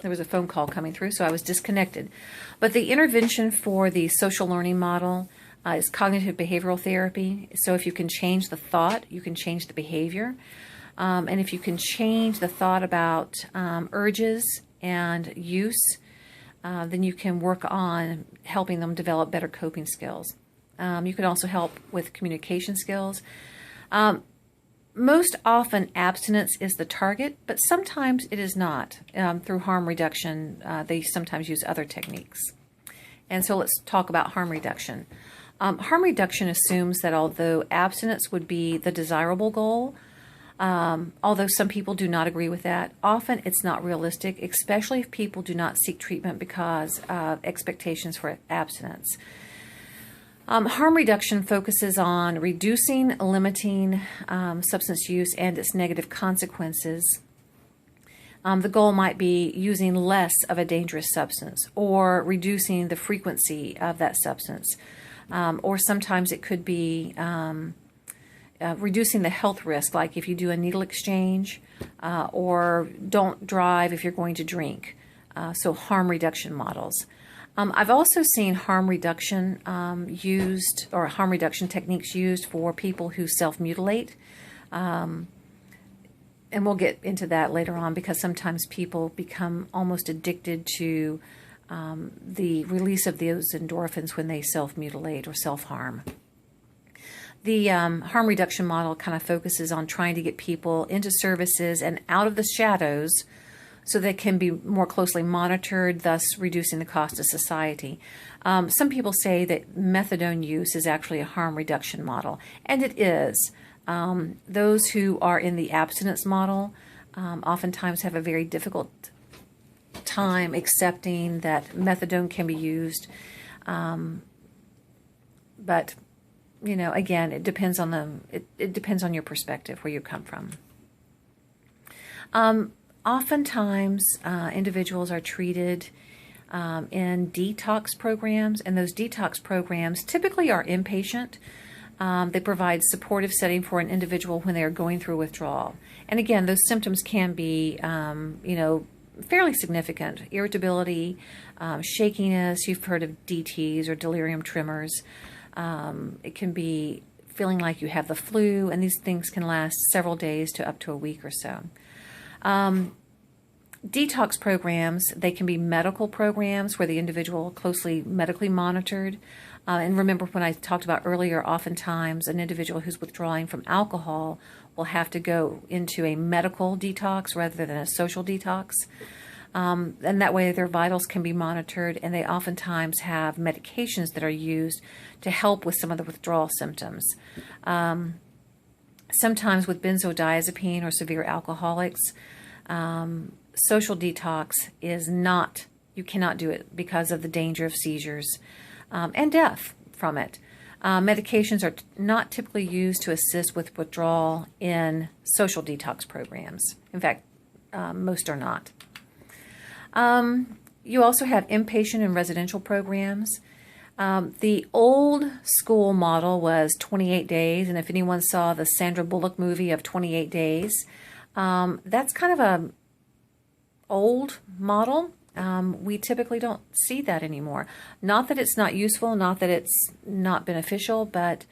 There was a phone call coming through, so I was disconnected. But the intervention for the social learning model is cognitive behavioral therapy. So if you can change the thought, you can change the behavior. And if you can change the thought about urges and use, then you can work on helping them develop better coping skills. You can also help with communication skills. Most often abstinence is the target, but sometimes it is not. Through harm reduction, they sometimes use other techniques. And so let's talk about harm reduction. Harm reduction assumes that although abstinence would be the desirable goal, although some people do not agree with that, often it's not realistic, especially if people do not seek treatment because of expectations for abstinence. Harm reduction focuses on reducing, limiting substance use and its negative consequences. The goal might be using less of a dangerous substance or reducing the frequency of that substance. Or sometimes it could be reducing the health risk, like if you do a needle exchange or don't drive if you're going to drink. So harm reduction models. I've also seen harm reduction used, or harm reduction techniques used for people who self-mutilate. And we'll get into that later on, because sometimes people become almost addicted to the release of those endorphins when they self-mutilate or self-harm. The harm reduction model kind of focuses on trying to get people into services and out of the shadows so they can be more closely monitored, thus reducing the cost to society. Some people say that methadone use is actually a harm reduction model, and it is. Those who are in the abstinence model oftentimes have a very difficult time accepting that methadone can be used. But, you know, again, it depends on it depends on your perspective, where you come from. Oftentimes, individuals are treated in detox programs, and those detox programs typically are inpatient. They provide supportive setting for an individual when they are going through withdrawal. And again, those symptoms can be, fairly significant. Irritability, shakiness, you've heard of DTs or delirium tremors. It can be feeling like you have the flu, and these things can last several days to up to a week or so. Detox programs, they can be medical programs where the individual closely medically monitored. And remember, when I talked about earlier, oftentimes an individual who's withdrawing from alcohol will have to go into a medical detox rather than a social detox. And that way their vitals can be monitored, and they oftentimes have medications that are used to help with some of the withdrawal symptoms. Sometimes with benzodiazepine or severe alcoholics, social detox is not, you cannot do it because of the danger of seizures and death from it. Medications are not typically used to assist with withdrawal in social detox programs. In fact, most are not. You also have inpatient and residential programs. The old school model was 28 days, and if anyone saw the Sandra Bullock movie of 28 Days, that's kind of a old model. We typically don't see that anymore. Not that it's not useful, not that it's not beneficial, but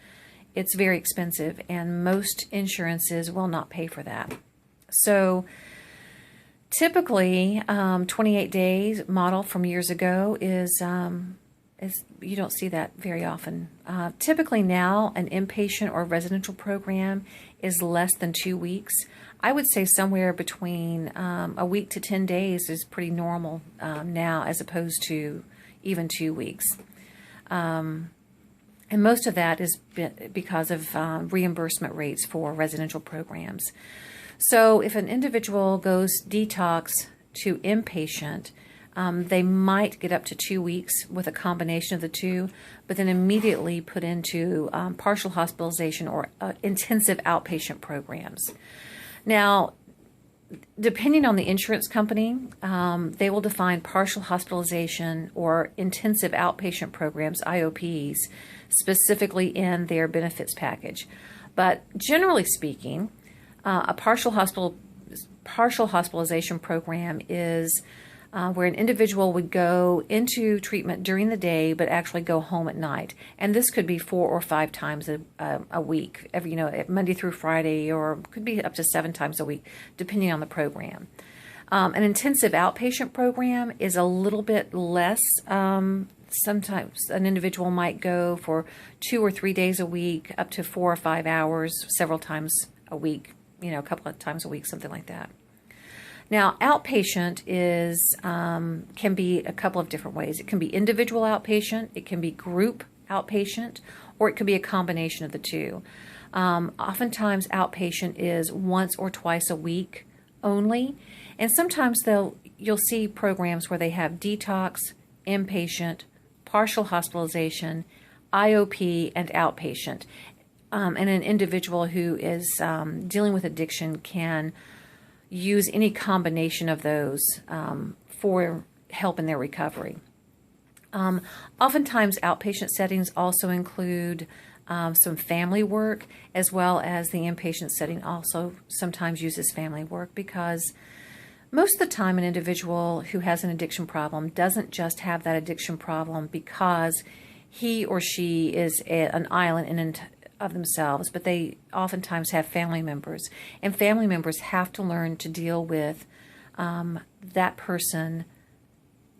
it's very expensive, and most insurances will not pay for that. So typically, 28 days model from years ago is you don't see that very often. Typically now, an inpatient or residential program is less than 2 weeks. I would say somewhere between a week to 10 days is pretty normal now, as opposed to even 2 weeks. And most of that is because of reimbursement rates for residential programs. So if an individual goes detox to inpatient, they might get up to 2 weeks with a combination of the two, but then immediately put into partial hospitalization or intensive outpatient programs. Now, depending on the insurance company, they will define partial hospitalization or intensive outpatient programs, IOPs, specifically in their benefits package. But generally speaking, a partial hospitalization program is where an individual would go into treatment during the day but actually go home at night. And this could be 4 or 5 times a week, every, Monday through Friday, or could be up to 7 times a week, depending on the program. An intensive outpatient program is a little bit less. Sometimes an individual might go for 2 or 3 days a week, up to 4 or 5 hours, several times a week, a couple of times a week, something like that. Now, outpatient can be a couple of different ways. It can be individual outpatient, it can be group outpatient, or it could be a combination of the two. Oftentimes, outpatient is once or twice a week only, and sometimes you'll see programs where they have detox, inpatient, partial hospitalization, IOP, and outpatient. And an individual who is dealing with addiction can use any combination of those for help in their recovery. Oftentimes, outpatient settings also include some family work, as well as the inpatient setting also sometimes uses family work, because most of the time an individual who has an addiction problem doesn't just have that addiction problem because he or she is an island in and of themselves, but they oftentimes have family members, and family members have to learn to deal with that person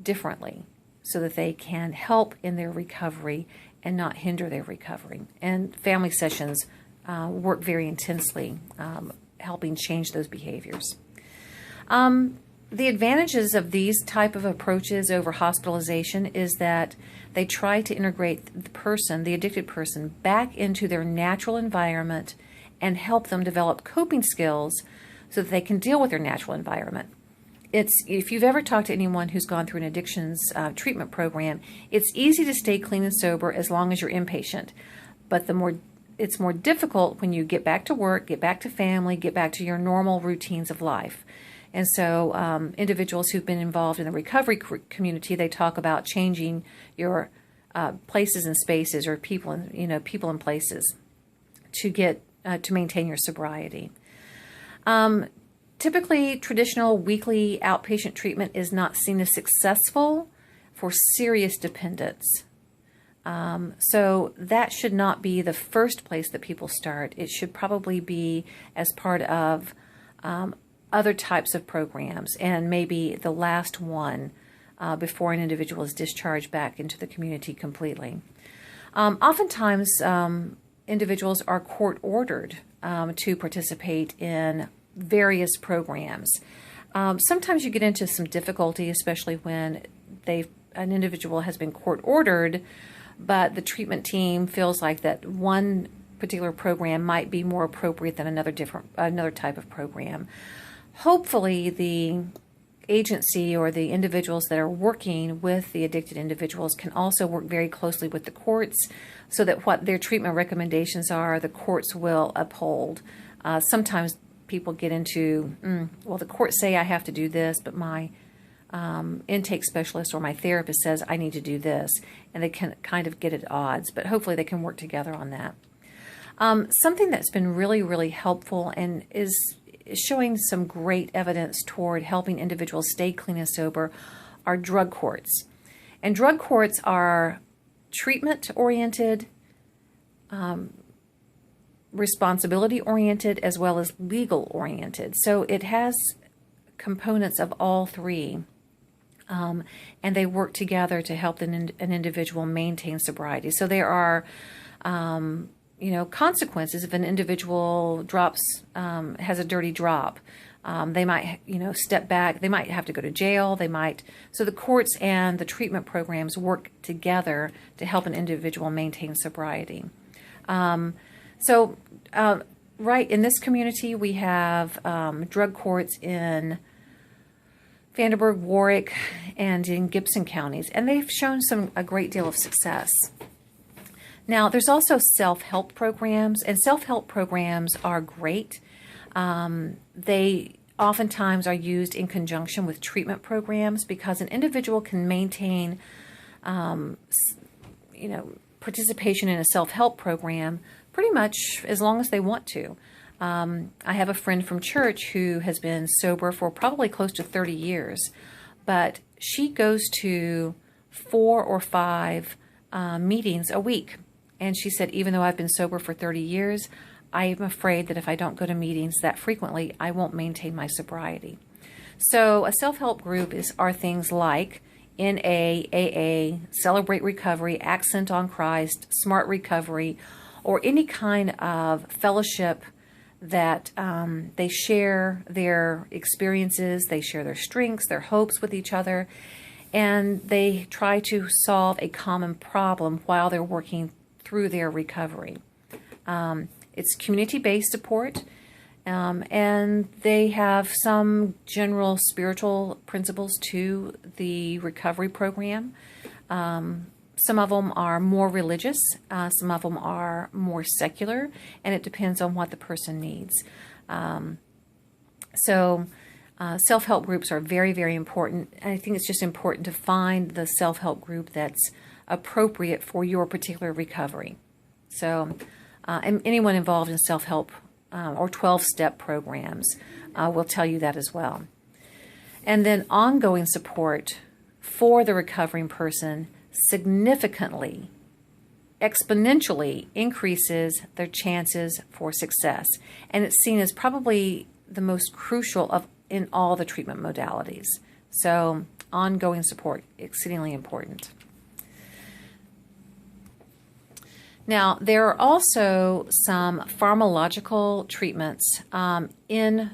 differently so that they can help in their recovery and not hinder their recovery. And family sessions work very intensely, helping change those behaviors. The advantages of these type of approaches over hospitalization is that they try to integrate the addicted person, back into their natural environment and help them develop coping skills so that they can deal with their natural environment. If you've ever talked to anyone who's gone through an addictions treatment program, it's easy to stay clean and sober as long as you're inpatient. But it's more difficult when you get back to work, get back to family, get back to your normal routines of life. And so individuals who've been involved in the recovery community, they talk about changing your places and spaces, or people and places to maintain your sobriety. Typically, traditional weekly outpatient treatment is not seen as successful for serious dependence. So that should not be the first place that people start. It should probably be as part of other types of programs, and maybe the last one before an individual is discharged back into the community completely. Oftentimes, individuals are court-ordered to participate in various programs. Sometimes you get into some difficulty, especially when an individual has been court-ordered, but the treatment team feels like that one particular program might be more appropriate than another type of program. Hopefully, the agency or the individuals that are working with the addicted individuals can also work very closely with the courts, so that what their treatment recommendations are, the courts will uphold. Sometimes people get into, the courts say I have to do this, but my intake specialist or my therapist says I need to do this, and they can kind of get at odds, but hopefully they can work together on that. Something that's been really, really helpful and is showing some great evidence toward helping individuals stay clean and sober are drug courts. And drug courts are treatment-oriented, responsibility-oriented, as well as legal-oriented. So it has components of all three, and they work together to help an individual maintain sobriety. So there are consequences if an individual has a dirty drop. They might, step back. They might have to go to jail. So the courts and the treatment programs work together to help an individual maintain sobriety. Right in this community, we have drug courts in Vanderburgh, Warwick, and in Gibson counties, and they've shown a great deal of success. Now, there's also self-help programs, and self-help programs are great. They oftentimes are used in conjunction with treatment programs, because an individual can maintain, participation in a self-help program pretty much as long as they want to. I have a friend from church who has been sober for probably close to 30 years, but she goes to 4 or 5 meetings a week. And she said, even though I've been sober for 30 years, I am afraid that if I don't go to meetings that frequently, I won't maintain my sobriety. So a self-help group are things like NA, AA, Celebrate Recovery, Accent on Christ, Smart Recovery, or any kind of fellowship that they share their experiences, they share their strengths, their hopes with each other, and they try to solve a common problem while they're working through their recovery. It's community-based support, and they have some general spiritual principles to the recovery program. Some of them are more religious, some of them are more secular, and it depends on what the person needs. Self-help groups are very, very important. I think it's just important to find the self-help group that's appropriate for your particular recovery. So, and anyone involved in self-help or 12-step programs will tell you that as well. And then ongoing support for the recovering person significantly, exponentially increases their chances for success. And it's seen as probably the most crucial in all the treatment modalities. So ongoing support, exceedingly important. Now, there are also some pharmacological treatments in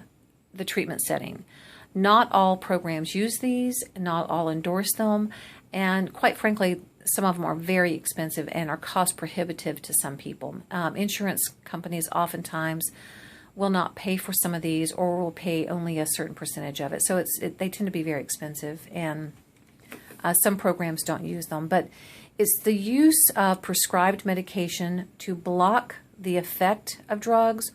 the treatment setting. Not all programs use these, not all endorse them, and quite frankly, some of them are very expensive and are cost prohibitive to some people. Insurance companies oftentimes will not pay for some of these, or will pay only a certain percentage of it. So they tend to be very expensive, and some programs don't use them. But it's the use of prescribed medication to block the effect of drugs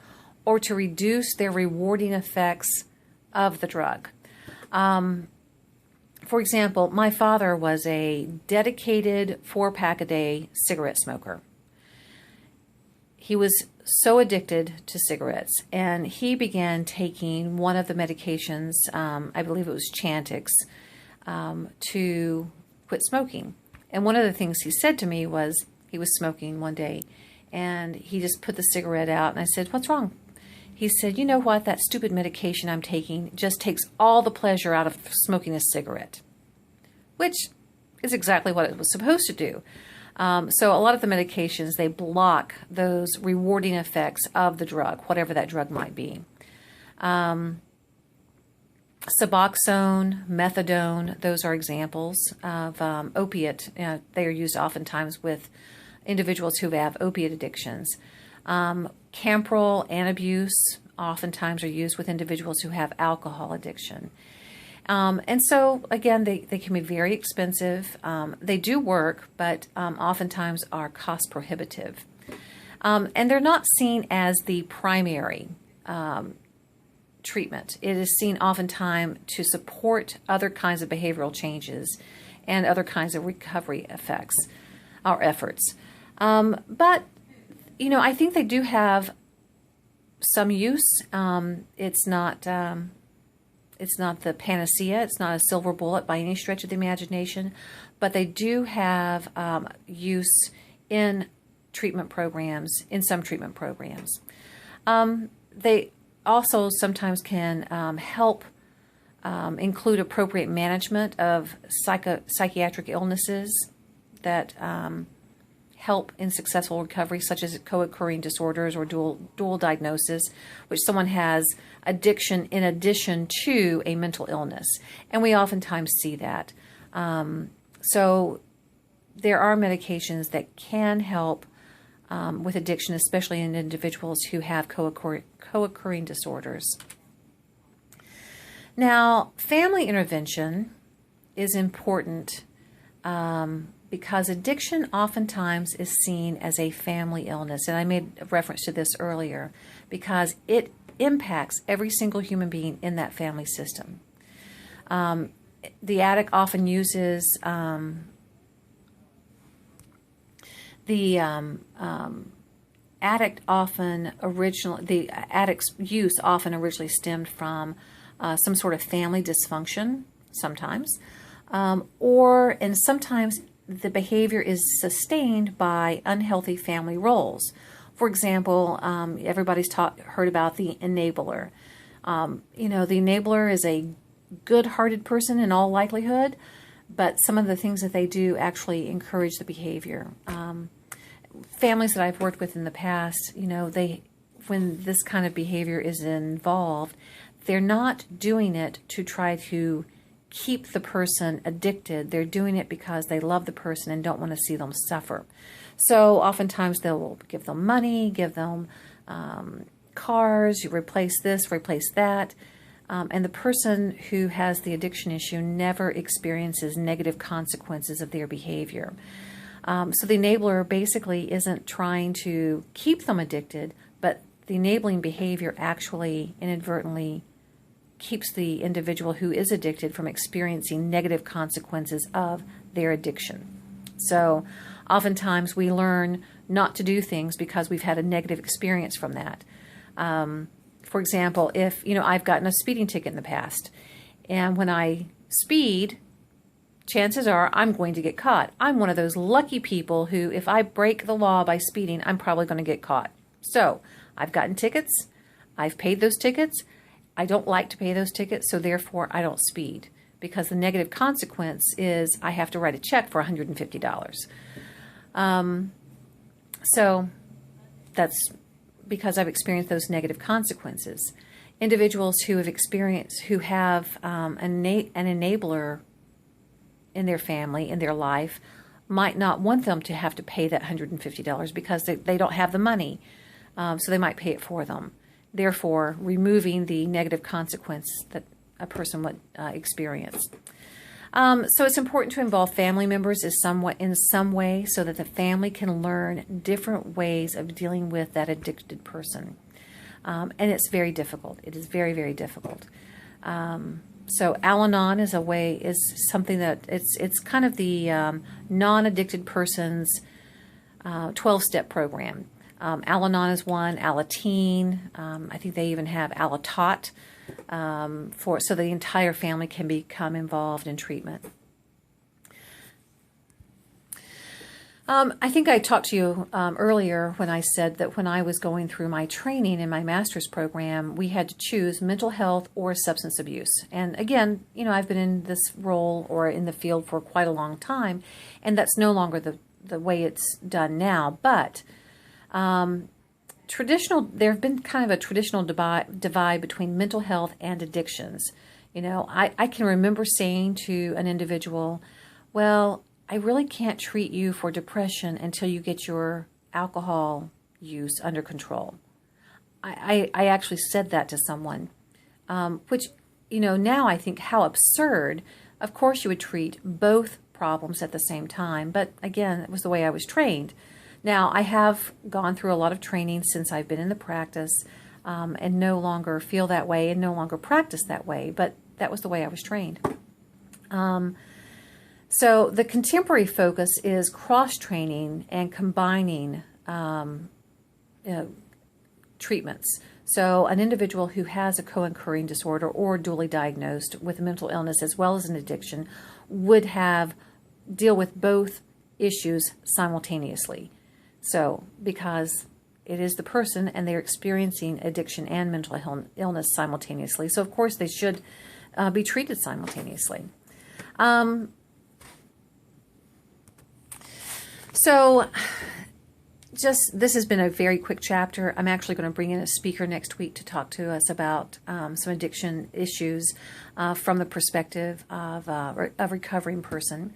or to reduce their rewarding effects of the drug. For example, my father was a dedicated 4-pack-a-day cigarette smoker. He was so addicted to cigarettes, and he began taking one of the medications, I believe it was Chantix, to quit smoking. And one of the things he said to me was, he was smoking one day, and he just put the cigarette out, and I said, "What's wrong?" He said, "You know what? That stupid medication I'm taking just takes all the pleasure out of smoking a cigarette," which is exactly what it was supposed to do. So a lot of the medications, they block those rewarding effects of the drug, whatever that drug might be. Suboxone, methadone, those are examples of opiate. They are used oftentimes with individuals who have opiate addictions. Camprol, Antabuse, oftentimes are used with individuals who have alcohol addiction. And so, again, they can be very expensive. They do work, but oftentimes are cost prohibitive. And they're not seen as the primary treatment. It is seen oftentimes to support other kinds of behavioral changes and other kinds of recovery effects or efforts. But, you know, I think they do have some use. It's not the panacea. It's not a silver bullet by any stretch of the imagination, but they do have use in treatment programs, in some treatment programs. They also sometimes can help include appropriate management of psychiatric illnesses that help in successful recovery, such as co-occurring disorders or dual diagnosis, which someone has addiction in addition to a mental illness. And we oftentimes see that. So there are medications that can help with addiction, especially in individuals who have co-occurring disorders. Now, family intervention is important because addiction oftentimes is seen as a family illness. And I made a reference to this earlier because it impacts every single human being in that family system. The addict often uses the addict's use often originally stemmed from some sort of family dysfunction, sometimes, and sometimes the behavior is sustained by unhealthy family roles. For example, everybody's heard about the enabler. The enabler is a good-hearted person in all likelihood, but some of the things that they do actually encourage the behavior. Families that I've worked with in the past, when this kind of behavior is involved, they're not doing it to try to keep the person addicted. They're doing it because they love the person and don't want to see them suffer. So oftentimes they'll give them money, give them cars, you replace this, replace that. And the person who has the addiction issue never experiences negative consequences of their behavior. So the enabler basically isn't trying to keep them addicted, but the enabling behavior actually inadvertently keeps the individual who is addicted from experiencing negative consequences of their addiction. So oftentimes we learn not to do things because we've had a negative experience from that. For example, if, I've gotten a speeding ticket in the past, and when I speed, chances are I'm going to get caught. I'm one of those lucky people who, if I break the law by speeding, I'm probably going to get caught. So I've gotten tickets. I've paid those tickets. I don't like to pay those tickets, so therefore I don't speed, because the negative consequence is I have to write a check for $150. So that's because I've experienced those negative consequences. Individuals who have an enabler in their family, in their life, might not want them to have to pay that $150 because they don't have the money, so they might pay it for them, therefore removing the negative consequence that a person would experience. So it's important to involve family members in some way so that the family can learn different ways of dealing with that addicted person. And it's very difficult. It is very, very difficult. So Al-Anon is something that it's kind of the non-addicted person's 12-step program. Al-Anon is one, Alateen. I think they even have Alatot, so the entire family can become involved in treatment. I think I talked to you earlier when I said that when I was going through my training in my master's program, we had to choose mental health or substance abuse. And again, I've been in this role or in the field for quite a long time, and that's no longer the way it's done now. But there have been kind of a traditional divide between mental health and addictions. I can remember saying to an individual, well, I really can't treat you for depression until you get your alcohol use under control. I actually said that to someone, which, now I think how absurd. Of course you would treat both problems at the same time, but again, it was the way I was trained. Now, I have gone through a lot of training since I've been in the practice, and no longer feel that way and no longer practice that way, but that was the way I was trained. So the contemporary focus is cross-training and combining treatments. So an individual who has a co-occurring disorder or dually diagnosed with a mental illness as well as an addiction would deal with both issues simultaneously. So because it is the person and they're experiencing addiction and mental illness simultaneously. So of course they should be treated simultaneously. So this has been a very quick chapter. I'm actually going to bring in a speaker next week to talk to us about some addiction issues from the perspective of a recovering person.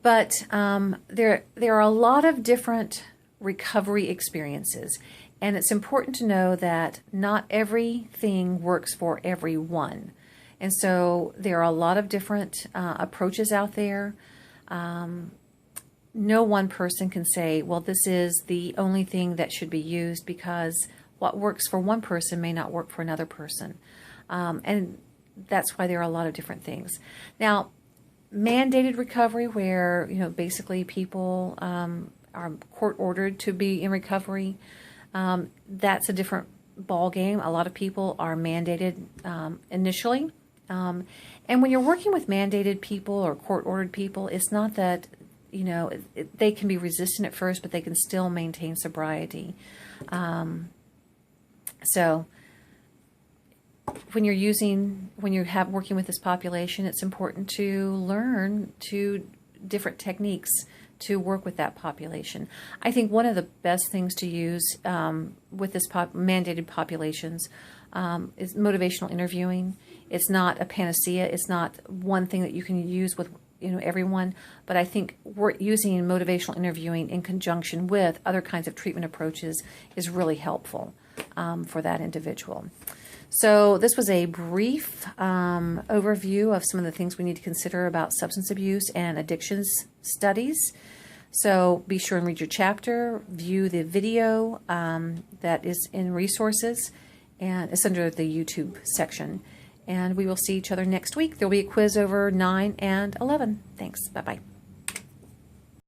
But there are a lot of different recovery experiences, and it's important to know that not everything works for everyone. And so there are a lot of different approaches out there. No one person can say, well, this is the only thing that should be used, because what works for one person may not work for another person. And that's why there are a lot of different things. Now, mandated recovery, where, basically people are court ordered to be in recovery, that's a different ball game. A lot of people are mandated initially, And when you're working with mandated people or court-ordered people, it's not that, they can be resistant at first, but they can still maintain sobriety. So when you're working with this population, it's important to learn different techniques to work with that population. I think one of the best things to use with this mandated populations is motivational interviewing. It's not a panacea. It's not one thing that you can use with everyone, but I think we're using motivational interviewing in conjunction with other kinds of treatment approaches is really helpful for that individual. So this was a brief overview of some of the things we need to consider about substance abuse and addictions studies. So be sure and read your chapter, view the video that is in resources, and it's under the YouTube section. And we will see each other next week. There'll be a quiz over 9 and 11. Thanks. Bye-bye.